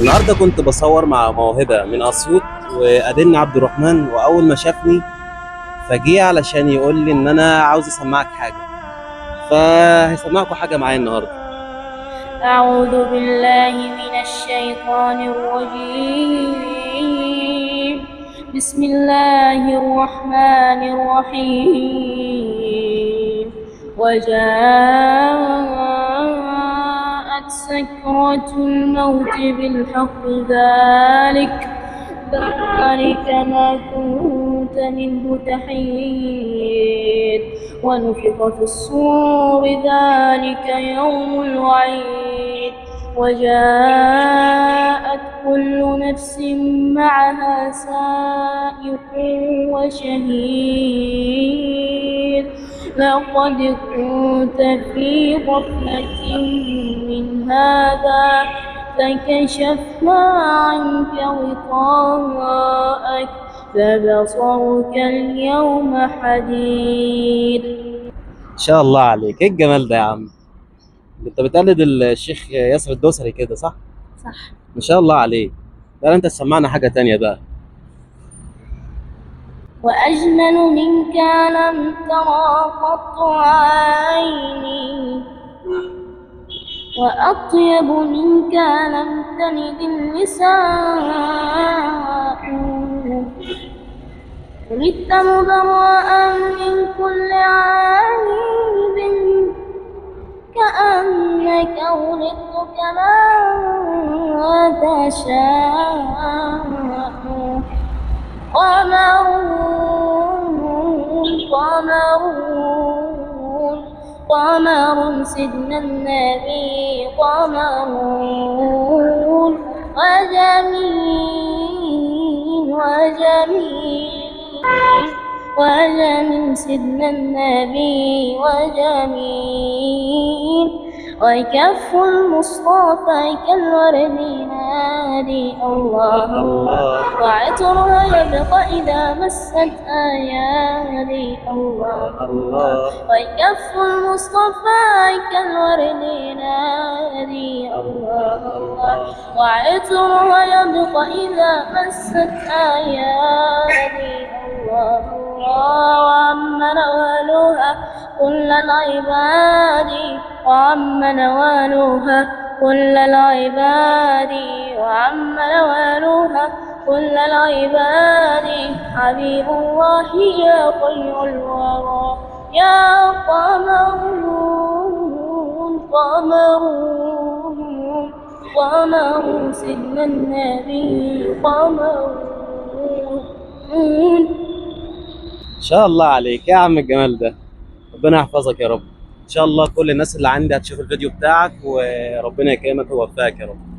النهارده كنت بصور مع موهبة من أسيوط، وقابلني عبد الرحمن، وأول ما شافني فجه علشان يقول لي إن أنا عاوز أسمعك حاجة، فهيسمعكوا حاجة معايا النهارده. أعوذ بالله من الشيطان الرجيم. بسم الله الرحمن الرحيم. وجاءت سكرة الموت بالحق، ذلك ما كنت منه تحيد. ونفخ في الصور، ذلك يوم الوعيد. وجاءت كل نفس معها سائق وشهيد. لقد كنت في غفلة من هذا، فكشفنا عنك غطاءك فبصرك اليوم حديد. إن شاء الله عليك، إيه الجمال ده يا عم؟ أنت بتقلد الشيخ ياسر الدوسري كده صح؟ صح. ما شاء الله عليك. لا أنت تسمعنا حاجة تانية بقى. وأجمل منك لم ترى قط عيني، وأطيب منك لم تلد النساء. ولدت مبرأ من كل عيب، كأنك ولدت كما تشاء. قمر سيدنا النبي، قمر وجميل سيدنا النبي وجميل. وكف المصطفى كالورد نادي الله الله، وعطرها يبقى إذا مست آيادي الله الله. وكف المصطفى كالورد نادي الله الله، وعطرها يبقى إذا مست آيادي الله الله. وعم نوالها كل العباد، وعم نوالها كل العباد، وعم نوالها كل العباد. حبيب الله يا خير الورى، يا قمر سيدنا النبي، قمر. إن شاء الله عليك يا عم الجمال ده. ربنا يحفظك يا رب. إن شاء الله كل الناس اللي عندي هتشوف الفيديو بتاعك، وربنا يكرمك ويوفقك يا رب.